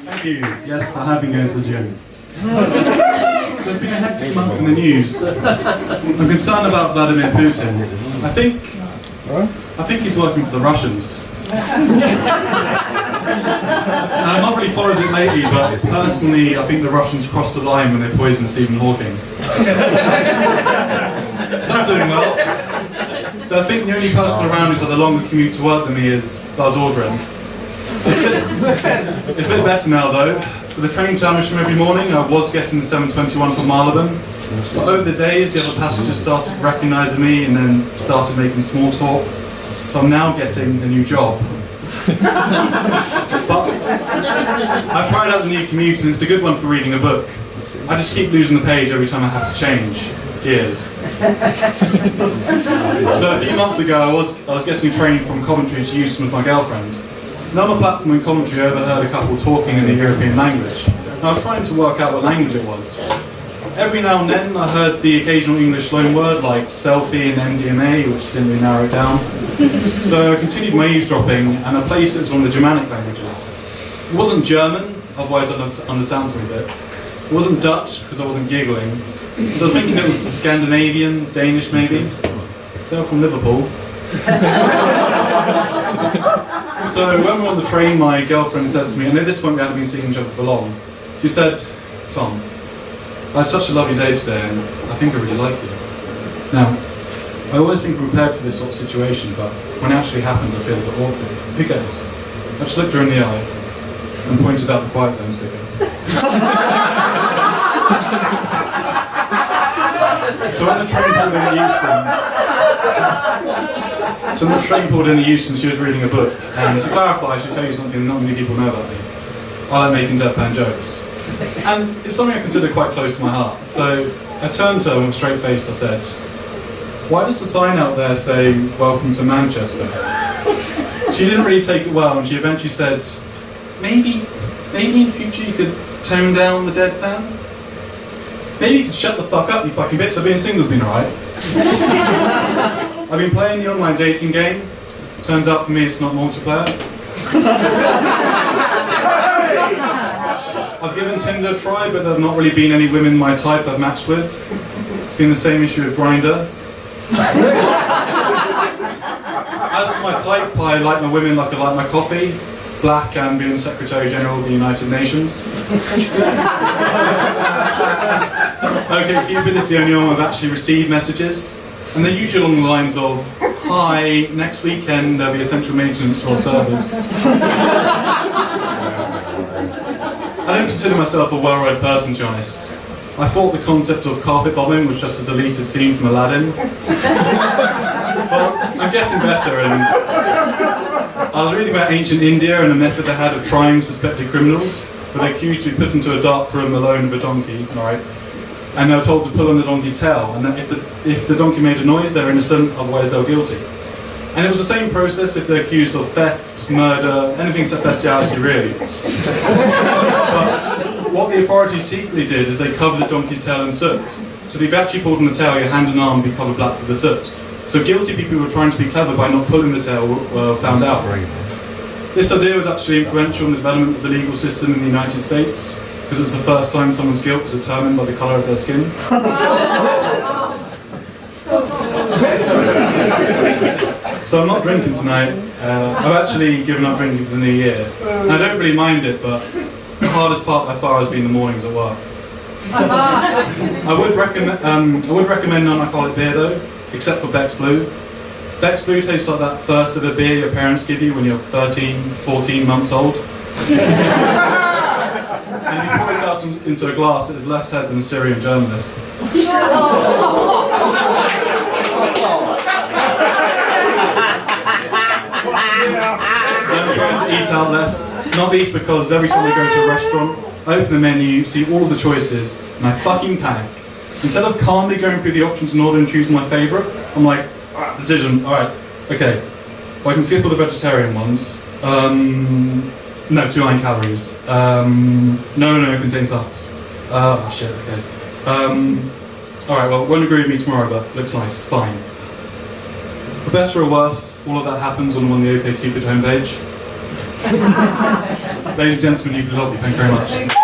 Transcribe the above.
Thank you. Yes, I have been going to the gym. So it's been a hectic month in the news. I'm concerned about Vladimir Putin. I think he's working for the Russians. And I've not really followed it lately, but personally, I think the Russians crossed the line when they poisoned Stephen Hawking. So I'm doing well. But I think the only person around who's had a longer commute to work than me is Buzz Aldrin. It's a bit better now though. For the train to Amersham every morning, I was getting the 7:21 from Marylebone. But over the days, the other passengers started recognising me and then started making small talk. So I'm now getting a new job. But I've tried out the new commute and it's a good one for reading a book. I just keep losing the page every time I have to change gears. So a few months ago, I was getting a train from Coventry to Euston with my girlfriend. And on a platform in Coventry, I overheard a couple talking in the European language. And I was trying to work out what language it was. Every now and then, I heard the occasional English loan word like selfie and MDMA, which didn't really narrow it down. So I continued my eavesdropping, and I placed it as one of the Germanic languages. It wasn't German, otherwise I'd understand some of it. It wasn't Dutch, because I wasn't giggling. So I was thinking it was Scandinavian, Danish maybe. They were from Liverpool. So when we were on the train, my girlfriend said to me, and at this point we hadn't been seeing each other for long, she said, "Tom, I had such a lovely day today and I think I really like you." Now, I always think I'm prepared for this sort of situation, but when it actually happens I feel a bit awkward. Who cares? I just looked her in the eye and pointed out the quiet zone sticker. So when the train pulled into Euston, she was reading a book, and to clarify, I should tell you something not many people know about me. I like making deadpan jokes. And it's something I consider quite close to my heart. So I turned to her with a straight face, I said, "Why does the sign out there say, 'Welcome to Manchester'?" She didn't really take it well, and she eventually said, maybe in future you could tone down the deadpan? Maybe you could shut the fuck up, you fucking bitch. Being single's been alright. I've been playing the online dating game. Turns out for me it's not multiplayer. I've given Tinder a try, but there have not really been any women my type I've matched with. It's been the same issue with Grindr. As for my type, I like my women like I like my coffee. Black and being Secretary General of the United Nations. Okay, Cupid is the only one I've actually received messages. And they're usually along the lines of, "Hi, next weekend there'll be essential maintenance for our servers." I don't consider myself a well-read person, to be honest. I thought the concept of carpet bombing was just a deleted scene from Aladdin. Well, I'm getting better, and I was reading about ancient India and a method they had of trying suspected criminals, where they accused to be put into a dark room alone with a donkey, alright? And they were told to pull on the donkey's tail, and that if the donkey made a noise, they're innocent, otherwise they're guilty. And it was the same process if they're accused of theft, murder, anything except bestiality, really. But what the authorities secretly did is they covered the donkey's tail in soot. So if you actually pulled on the tail, your hand and arm would be covered black with the soot. So guilty people who were trying to be clever by not pulling the tail were found out. This idea was actually influential in the development of the legal system in the United States, because it was the first time someone's guilt was determined by the colour of their skin. So I'm not drinking tonight. I've actually given up drinking for the new year. And I don't really mind it, but the hardest part by far has been the mornings at work. I would recommend non-alcoholic beer though, except for Beck's Blue. Beck's Blue tastes like that first ever beer your parents give you when you're 13, 14 months old. And if you pour it out into a glass, it has less head than a Syrian journalist. I'm trying to eat out less, not least because every time I go to a restaurant, I open the menu, see all of the choices, and I fucking panic. Instead of calmly going through the options in order and choosing my favourite, I'm like, decision, alright, okay. Well, I can skip all the vegetarian ones. No, 2 calories. No, it contains nuts. Oh shit, okay. Alright, well, won't agree with me tomorrow, but looks nice, fine. For better or worse, all of that happens on the OkCupid homepage. Ladies and gentlemen, you've been lovely. Thank you very much.